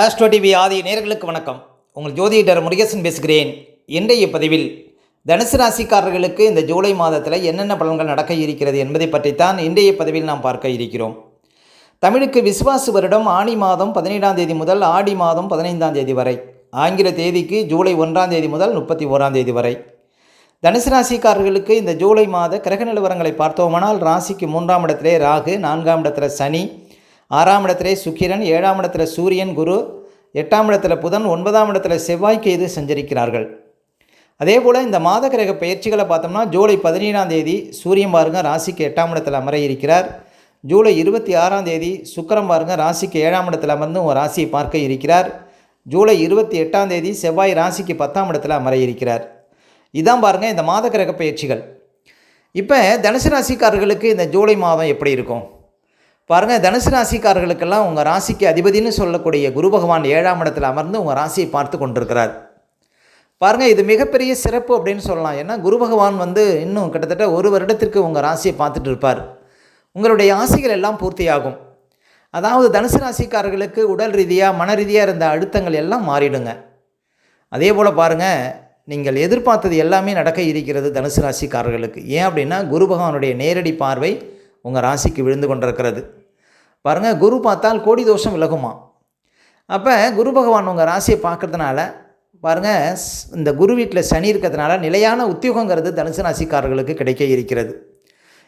Astro TV ஆதி நேயர்களுக்கு வணக்கம். உங்கள் ஜோதிடர் முருகேசன் பேசுகிறேன். இன்றைய பதிவில் தனுசு ராசிக்காரர்களுக்கு இந்த ஜூலை மாதத்தில் என்னென்ன பலன்கள் நடக்க இருக்கிறது என்பதை பற்றித்தான் இன்றைய பதிவில் நாம் பார்க்க இருக்கிறோம். தமிழுக்கு விசுவாசு வருடம் ஆனி மாதம் 17ஆம் தேதி முதல் ஆடி மாதம் 15ஆம் தேதி வரை, ஆங்கில தேதிக்கு ஜூலை 1ஆம் தேதி முதல் 31ஆம் தேதி வரை. தனுசு ராசிக்காரர்களுக்கு இந்த ஜூலை மாத கிரக நிலவரங்களை பார்த்தோமானால், ராசிக்கு 3ஆம் இடத்திலே ராகு, 4ஆம் இடத்துல சனி, 6ஆம் இடத்திலே சுக்கிரன், 7ஆம் இடத்துல சூரியன் குரு, 8ஆம் இடத்துல புதன், 9ஆம் இடத்துல செவ்வாய் கேது சஞ்சரிக்கிறார்கள். அதே போல் இந்த மாத கிரக பயிற்சிகளை பார்த்தோம்னா, ஜூலை 17ஆம் தேதி சூரியன் பாருங்க ராசிக்கு 8ஆம் இடத்துல அமர இருக்கிறார். ஜூலை 26ஆம் தேதி சுக்கிரன் பாருங்க ராசிக்கு 7ஆம் இடத்துல அமர்ந்து ஒரு ராசியை பார்க்க இருக்கிறார். ஜூலை 28ஆம் தேதி செவ்வாய் ராசிக்கு 10ஆம் இடத்துல அமர இருக்கிறார். இதான் பாருங்கள் இந்த மாத கிரக பயிற்சிகள். இப்போ தனுசு ராசிக்காரர்களுக்கு இந்த ஜூலை மாதம் எப்படி இருக்கும் பாருங்கள். தனுசு ராசிக்காரர்களுக்கெல்லாம் உங்கள் ராசிக்கு அதிபதினு சொல்லக்கூடிய குரு பகவான் 7ஆம் இடத்துல அமர்ந்து உங்கள் ராசியை பார்த்து கொண்டிருக்கிறார். பாருங்கள், இது மிகப்பெரிய சிறப்பு அப்படின்னு சொல்லலாம். ஏன்னா குரு பகவான் இன்னும் கிட்டத்தட்ட ஒரு வருடத்திற்கு உங்கள் ராசியை பார்த்துட்டு இருப்பார். உங்களுடைய ஆசைகள் எல்லாம் பூர்த்தியாகும். அதாவது தனுசு ராசிக்காரர்களுக்கு உடல் ரீதியாக மன ரீதியாக இருந்த அழுத்தங்கள் எல்லாம் மாறிடுங்க. அதே போல் பாருங்கள், நீங்கள் எதிர்பார்த்தது எல்லாமே நடக்க இருக்கிறது தனுசு ராசிக்காரர்களுக்கு. ஏன் அப்படின்னா குரு பகவானுடைய நேரடி பார்வை உங்கள் ராசிக்கு விழுந்து கொண்டிருக்கிறது. பாருங்கள், குரு பார்த்தால் கோடி தோஷம் விலகுமா. அப்போ குரு பகவான் உங்கள் ராசியை பார்க்கறதுனால பாருங்கள், இந்த குரு வீட்டில் சனி இருக்கிறதுனால நிலையான உத்தியோகங்கிறது தனுசு ராசிக்காரர்களுக்கு கிடைக்க இருக்கிறது.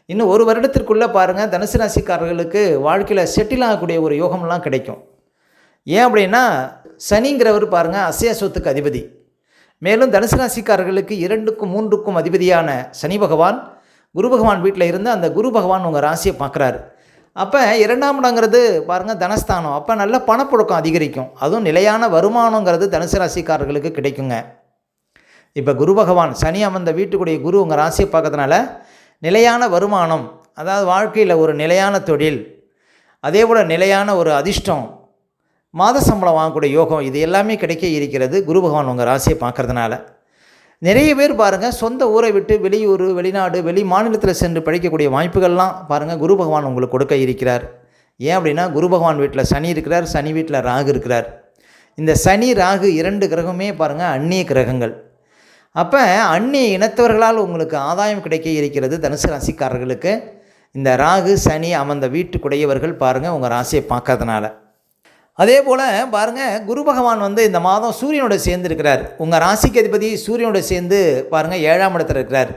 இன்னும் ஒரு வருடத்திற்குள்ளே பாருங்கள், தனுசு ராசிக்காரர்களுக்கு வாழ்க்கையில் செட்டில் ஆகக்கூடிய ஒரு யோகம்லாம் கிடைக்கும். ஏன் அப்படின்னா சனிங்கிறவர் பாருங்கள் அசைய சொத்துக்கு அதிபதி. மேலும் தனுசு ராசிக்காரர்களுக்கு 2க்கும் 3க்கும் அதிபதியான சனி பகவான் குரு பகவான் வீட்டில் இருந்து அந்த குரு பகவான் உங்கள் ராசியை பார்க்குறாரு. அப்போ 2ஆம் இடங்கிறது பாருங்கள் தனஸ்தானம். அப்போ நல்ல பணப்புழக்கம் அதிகரிக்கும். அதுவும் நிலையான வருமானங்கிறது தனுசு ராசிக்காரர்களுக்கு கிடைக்குங்க. இப்போ குரு பகவான் சனி அமர்ந்த வீட்டுக்குடைய குரு உங்கள் ராசியை பார்க்கறதுனால நிலையான வருமானம், அதாவது வாழ்க்கையில் ஒரு நிலையான தொழில், அதே போல் நிலையான ஒரு அதிர்ஷ்டம், மாத சம்பளம் வாங்கக்கூடிய யோகம், இது எல்லாமே கிடைக்க இருக்கிறது குரு பகவான் உங்கள் ராசியை பார்க்குறதுனால. நிறைய பேர் பாருங்கள் சொந்த ஊரை விட்டு வெளியூர், வெளிநாடு, வெளி மாநிலத்தில் சென்று படிக்கக்கூடிய வாய்ப்புகள்லாம் பாருங்கள் குரு பகவான் உங்களுக்கு கொடுக்க இருக்கிறார். ஏன் அப்படின்னா குரு பகவான் வீட்டில் சனி இருக்கிறார், சனி வீட்டில் ராகு இருக்கிறார். இந்த சனி ராகு 2 கிரகமே பாருங்கள் அந்நிய கிரகங்கள். அப்போ அந்நிய இனத்தவர்களால் உங்களுக்கு ஆதாயம் கிடைக்க இருக்கிறது தனுசு ராசிக்காரர்களுக்கு. இந்த ராகு சனி அமர்ந்த வீட்டுக்குடையவர்கள் பாருங்கள் உங்கள் ராசியை பார்க்கறதுனால. அதே போல் பாருங்கள், குரு பகவான் இந்த மாதம் சூரியனோட சேர்ந்து இருக்கிறார். உங்கள் ராசிக்கு அதிபதி சூரியனோட சேர்ந்து பாருங்கள் 7ஆம் இடத்துல இருக்கிறார்.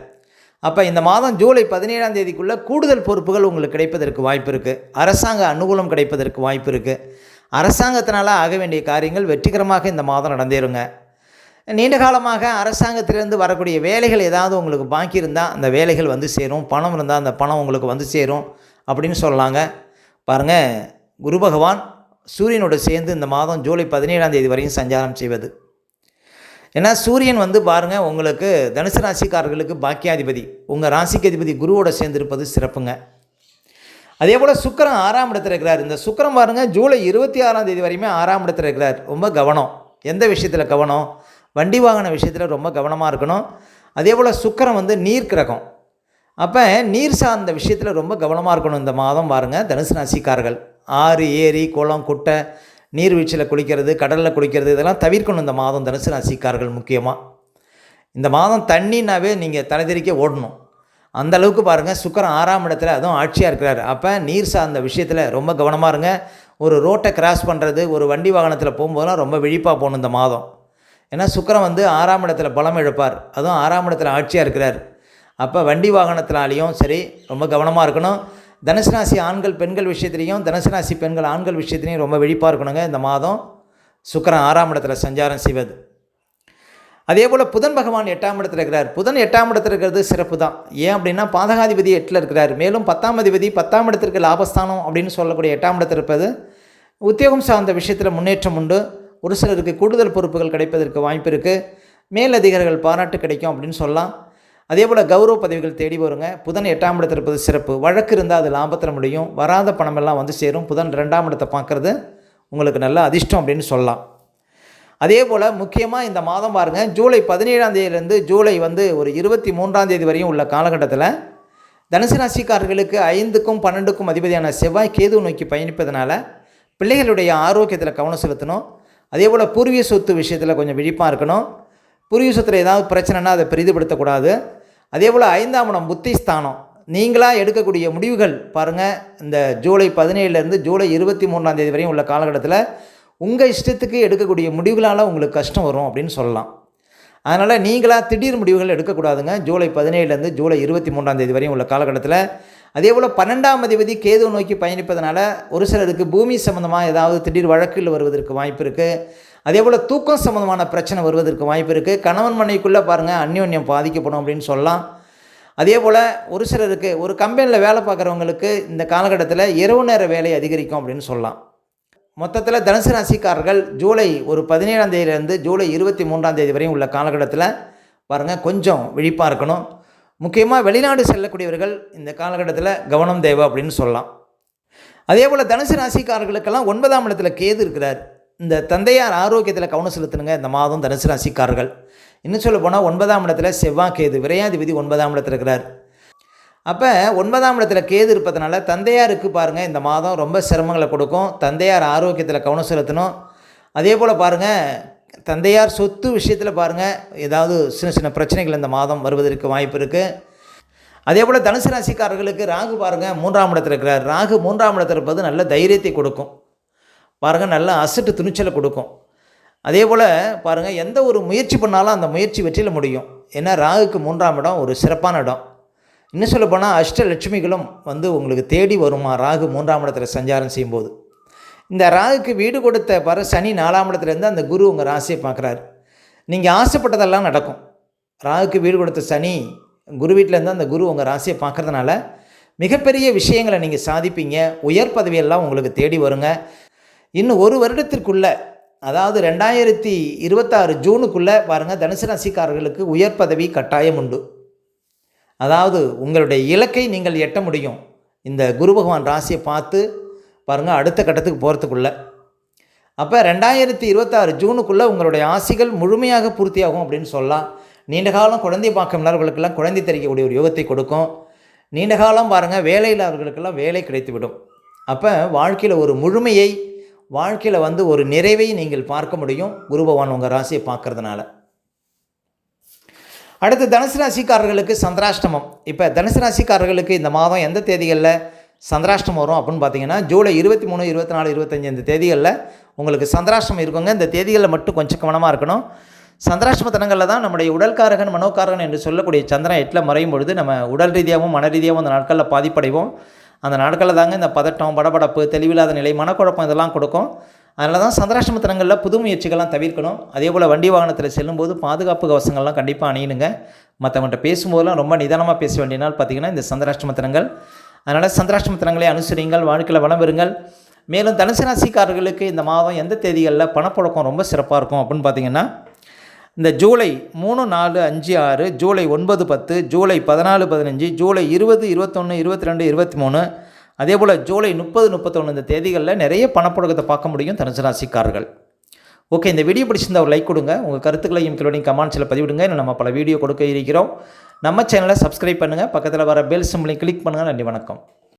அப்போ இந்த மாதம் ஜூலை 17ஆம் தேதிக்குள்ளே கூடுதல் பொறுப்புகள் உங்களுக்கு கிடைப்பதற்கு வாய்ப்பு இருக்குது. அரசாங்க அனுகூலம் கிடைப்பதற்கு வாய்ப்பு இருக்குது. அரசாங்கத்தினால் ஆக வேண்டிய காரியங்கள் வெற்றிகரமாக இந்த மாதம் நடந்தேறுங்க. நீண்ட காலமாக அரசாங்கத்திலிருந்து வரக்கூடிய வேலைகள் ஏதாவது உங்களுக்கு பாக்கி இருந்தால் அந்த வேலைகள் சேரும். பணம் இருந்தால் அந்த பணம் உங்களுக்கு சேரும் அப்படின்னு சொல்லலாங்க. பாருங்கள், குரு பகவான் சூரியனோடு சேர்ந்து இந்த மாதம் ஜூலை 17ஆம் தேதி வரையும் சஞ்சாரம் செய்வது. ஏன்னா சூரியன் பாருங்கள் உங்களுக்கு தனுசு ராசிக்காரர்களுக்கு பாக்கியாதிபதி. உங்கள் ராசிக்கு அதிபதி குருவோடு சேர்ந்திருப்பது சிறப்புங்க. அதே போல் சுக்கிரன் 6ஆம் இடத்துல இருக்கிறார். இந்த சுக்கிரன் பாருங்கள் ஜூலை 26ஆம் தேதி வரையுமே 6ஆம் இடத்துல இருக்கிறார். ரொம்ப கவனம். எந்த விஷயத்தில் கவனம்? வண்டி வாகன விஷயத்தில் ரொம்ப கவனமாக இருக்கணும். அதே போல் சுக்கிரன் நீர் கிரகம். அப்போ நீர் சார்ந்த விஷயத்தில் ரொம்ப கவனமாக இருக்கணும். இந்த மாதம் பாருங்கள் தனுசு ராசிக்காரர்கள் ஆறு, ஏரி, குளம், குட்டை, நீர்வீழ்ச்சியில் குளிக்கிறது, கடலில் குளிக்கிறது, இதெல்லாம் தவிர்க்கணும் இந்த மாதம் தனுசு ராசிக்காரர்கள். முக்கியமாக இந்த மாதம் தண்ணினாவே நீங்கள் தலைதெறிக்க ஓடணும். அந்த அளவுக்கு பாருங்கள் சுக்கிரன் 6ஆம் இடத்துல அதுவும் ஆட்சியாக இருக்கிறார். அப்போ நீர் சார்ந்த விஷயத்தில் ரொம்ப கவனமாக இருங்க. ஒரு ரோட்டை கிராஸ் பண்ணுறது, ஒரு வண்டி வாகனத்தில் போகும்போதெல்லாம் ரொம்ப விழிப்பாக போகணும் இந்த மாதம். ஏன்னா சுக்கிரன் 6ஆம் இடத்துல பலம் இழப்பார். அதுவும் 6ஆம் இடத்துல ஆட்சியாக இருக்கிறார். அப்போ வண்டி வாகனத்தினாலேயும் சரி ரொம்ப கவனமாக இருக்கணும். தனுசு ராசி ஆண்கள் பெண்கள் விஷயத்துலையும், தனுசு ராசி பெண்கள் ஆண்கள் விஷயத்துலையும் ரொம்ப விழிப்பாக இருக்கணுங்க. இந்த மாதம் சுக்கிரன் 6ஆம் இடத்துல சஞ்சாரம் செய்வது. அதே போல் புதன் பகவான் 8ஆம் இடத்துல இருக்கிறார். புதன் 8ஆம் இடத்துல இருக்கிறது சிறப்பு தான். ஏன் அப்படின்னா பாதகாதிபதி 8ல் இருக்கிறார். மேலும் 10ஆம் அதிபதி 10ஆம் இடத்திற்கு லாபஸ்தானம் அப்படின்னு சொல்லக்கூடிய 8ஆம் இடத்தில் இருப்பது உத்தியோகம் சார்ந்த விஷயத்தில் முன்னேற்றம் உண்டு. ஒரு சிலருக்கு கூடுதல் பொறுப்புகள் கிடைப்பதற்கு வாய்ப்பு இருக்குது. மேலதிகாரிகள் பாராட்டு கிடைக்கும் அப்படின்னு சொல்லலாம். அதே போல் கௌரவ பதவிகள் தேடி வருங்க. புதன் 8ஆம் இடத்தில் இருப்பது சிறப்பு. வழக்கு இருந்தால் அது லாபத்தில் முடியும். வராத பணமெல்லாம் சேரும். புதன் 2ஆம் இடத்தை பார்க்குறது உங்களுக்கு நல்ல அதிர்ஷ்டம் அப்படின்னு சொல்லலாம். அதே போல் முக்கியமாக இந்த மாதம் பாருங்கள், ஜூலை 17ஆம் தேதியிலேருந்து ஜூலை ஒரு 23ஆம் தேதி வரையும் உள்ள காலகட்டத்தில் தனுசு ராசிக்காரர்களுக்கு 5க்கும் 12க்கும் அதிபதியான செவ்வாய் கேது நோக்கி பயணிப்பதனால பிள்ளைகளுடைய ஆரோக்கியத்தில் கவனம் செலுத்தணும். அதேபோல் பூர்வீக சொத்து விஷயத்தில் கொஞ்சம் விழிப்பாக இருக்கணும். பூர்வீக சொத்தில் ஏதாவது பிரச்சனைனா அதை பெரிதுபடுத்தக்கூடாது. அதேபோல் 5ஆம் இடம் புத்திஸ்தானம். நீங்களாக எடுக்கக்கூடிய முடிவுகள் பாருங்கள், இந்த ஜூலை 17லேருந்து ஜூலை 23ஆம் தேதி வரையும் உள்ள காலகட்டத்தில் உங்கள் இஷ்டத்துக்கு எடுக்கக்கூடிய முடிவுகளால் உங்களுக்கு கஷ்டம் வரும் அப்படின்னு சொல்லலாம். அதனால் நீங்களாக திடீர் முடிவுகள் எடுக்கக்கூடாதுங்க ஜூலை 17லேருந்து ஜூலை 23ஆம் தேதி வரையும் உள்ள காலகட்டத்தில். அதேபோல் 12ஆம் அதிபதி கேது நோக்கி பயணிப்பதனால ஒரு சிலருக்கு பூமி சம்மந்தமாக ஏதாவது திடீர் வழக்கில் வருவதற்கு வாய்ப்பு இருக்குது. அதேபோல் தூக்கம் சம்மந்தமான பிரச்சனை வருவதற்கு வாய்ப்பு இருக்குது. கணவன் மனைவிக்குள்ளே பாருங்கள் அந்யோன்யம் பாதிக்கப்படும் அப்படின்னு சொல்லலாம். அதேபோல் ஒரு சிலருக்கு ஒரு கம்பெனியில் வேலை பார்க்குறவங்களுக்கு இந்த காலகட்டத்தில் இரவு நேர வேலை அதிகரிக்கும் அப்படின்னு சொல்லலாம். மொத்தத்தில் தனுசு ராசிக்காரர்கள் ஜூலை 17ஆம் தேதியிலேருந்து ஜூலை 23ஆம் தேதி வரையும் உள்ள காலகட்டத்தில் பாருங்கள் கொஞ்சம் விழிப்பாக இருக்கணும். முக்கியமாக வெளிநாடு செல்லக்கூடியவர்கள் இந்த காலகட்டத்தில் கவனம் தேவை அப்படின்னு சொல்லலாம். அதேபோல் தனுசு ராசிக்காரர்களுக்கெல்லாம் 9ஆம் இடத்துல கேது இருக்கிறார். இந்த தந்தையார் ஆரோக்கியத்தில் கவனம் செலுத்தணுங்க இந்த மாதம் தனுசு ராசிக்காரர்கள். இன்னும் சொல்ல போனால் 9ஆம் இடத்துல செவ்வாய் கேது விரையாதிபதி 9ஆம் இடத்துல இருக்கிறார். அப்போ 9ஆம் இடத்துல கேது இருப்பதனால தந்தையாருக்கு பாருங்கள் இந்த மாதம் ரொம்ப சிரமங்களை கொடுக்கும். தந்தையார் ஆரோக்கியத்தில் கவனம் செலுத்தணும். அதே போல் பாருங்கள் தந்தையார் சொத்து விஷயத்தில் பாருங்கள் ஏதாவது சின்ன சின்ன பிரச்சனைகள் இந்த மாதம் வருவதற்கு வாய்ப்பு இருக்குது. அதே போல் தனுசு ராசிக்காரர்களுக்கு ராகு பாருங்கள் 3ஆம் இடத்துல இருக்கிறார். ராகு 3ஆம் இடத்துல இருப்பது நல்ல தைரியத்தை கொடுக்கும் பாருங்கள், நல்ல அசட்டு துணிச்சலை கொடுக்கும். அதே போல் பாருங்கள் எந்த ஒரு முயற்சி பண்ணாலும் அந்த முயற்சி வெற்றியில் முடியும். ஏன்னா ராகுக்கு 3ஆம் இடம் ஒரு சிறப்பான இடம். இன்னும் சொல்ல போனால் அஷ்டலட்சுமிகளும் உங்களுக்கு தேடி வருமா ராகு 3ஆம் இடத்துல சஞ்சாரம் செய்யும்போது. இந்த ராகுக்கு வீடு கொடுத்த சனி 4ஆம் இடத்துலேருந்து அந்த குரு உங்கள் ராசியை பார்க்குறாரு. நீங்கள் ஆசைப்பட்டதெல்லாம் நடக்கும். ராகுக்கு வீடு கொடுத்த சனி குரு வீட்டிலேருந்து அந்த குரு உங்கள் ராசியை பார்க்குறதுனால மிகப்பெரிய விஷயங்களை நீங்கள் சாதிப்பீங்க. உயர் பதவியெல்லாம் உங்களுக்கு தேடி வருங்க. இன்னும் ஒரு வருடத்திற்குள்ளே, அதாவது 2026 ஜூனுக்குள்ளே பாருங்கள் தனுசு ராசிக்காரர்களுக்கு உயர் பதவி கட்டாயம் உண்டு. அதாவது உங்களுடைய இலக்கை நீங்கள் எட்ட முடியும் இந்த குரு பகவான் ராசியை பார்த்து பாருங்கள் அடுத்த கட்டத்துக்கு போகிறதுக்குள்ளே. அப்போ 2026 ஜூனுக்குள்ளே உங்களுடைய ஆசைகள் முழுமையாக பூர்த்தியாகும் அப்படின்னு சொல்லலாம். நீண்ட காலம் குழந்தை பார்க்குறவர்களுக்கெல்லாம் குழந்தை தெரிவிக்கக்கூடிய ஒரு யோகத்தை கொடுக்கும். நீண்ட காலம் பாருங்கள் வேலை இல்லாதவர்களுக்கெல்லாம் வேலை கிடைத்துவிடும். அப்போ வாழ்க்கையில் ஒரு முழுமையை, வாழ்க்கையில் ஒரு நிறைவை நீங்கள் பார்க்க முடியும் குரு பகவான் உங்கள் ராசியை பார்க்கறதுனால. அடுத்து தனுசு ராசிக்காரர்களுக்கு சந்திராஷ்டமம். இப்போ தனுசு ராசிக்காரர்களுக்கு இந்த மாதம் எந்த தேதிகளில் சந்திராஷ்டமம் வரும் அப்படின்னு பார்த்தீங்கன்னா ஜூலை 23, 24, 25 இந்த தேதிகளில் உங்களுக்கு சந்திராஷ்டமம் இருக்குங்க. இந்த தேதிகளில் மட்டும் கொஞ்சம் கவனமாக இருக்கணும். சந்திராஷ்டம தினங்களில் தான் நம்முடைய உடல்காரகன் மனோகாரகன் என்று சொல்லக்கூடிய சந்திரன் 8ல் மறையும் பொழுது நம்ம உடல் ரீதியாகவும் மன ரீதியாகவும் அந்த நாட்களில் பாதிப்படைவோம். அந்த நாட்களில் தாங்க இந்த பதட்டம், படபடப்பு, தெளிவில்லாத நிலை, மனக்குழப்பம் இதெல்லாம் கொடுக்கும். அதனால தான் சந்திராஷ்டம தினங்களில் புது முயற்சிகள்லாம் தவிர்க்கணும். அதே போல் வண்டி வாகனத்தில் செல்லும்போது பாதுகாப்பு கவசங்கள்லாம் கண்டிப்பாக அணியணுங்க. மற்றவங்கள்ட்ட பேசும்போதெல்லாம் ரொம்ப நிதானமாக பேச வேண்டிய நாள் பார்த்திங்கன்னா இந்த சந்திராஷ்டம தினங்கள். அதனால் சந்திராஷ்டம தினங்களை அனுசரிங்கள், வாழ்க்கையில் வளம் பெறுங்கள். மேலும் தனுசு ராசிக்காரர்களுக்கு இந்த மாதம் எந்த தேதிகளில் பணப்புழக்கம் ரொம்ப சிறப்பாக இருக்கும் அப்படின்னு பார்த்திங்கன்னா இந்த ஜூலை 3, 4, 5, 6, ஜூலை 9, 10, ஜூலை 14, 15, ஜூலை 20, 21, 22, 23, அதே போல் ஜூலை 30, 31 இந்த தேதிகளில் நிறைய பணப்புழக்கத்தை பார்க்க முடியும் தனுசு ராசிக்காரர்கள். ஓகே, இந்த வீடியோ பிடிச்சிருந்தா ஒரு லைக் கொடுங்க. உங்கள் கருத்துக்களையும் கீழே கமெண்ட்ஸில் பதிவிடுங்க. இன்னும் நம்ம பல வீடியோ கொடுக்க இருக்கிறோம். நம்ம சேனலை சப்ஸ்கிரைப் பண்ணுங்கள். பக்கத்தில் வர பெல் சிம்பளையும் கிளிக் பண்ணுங்கள். நன்றி, வணக்கம்.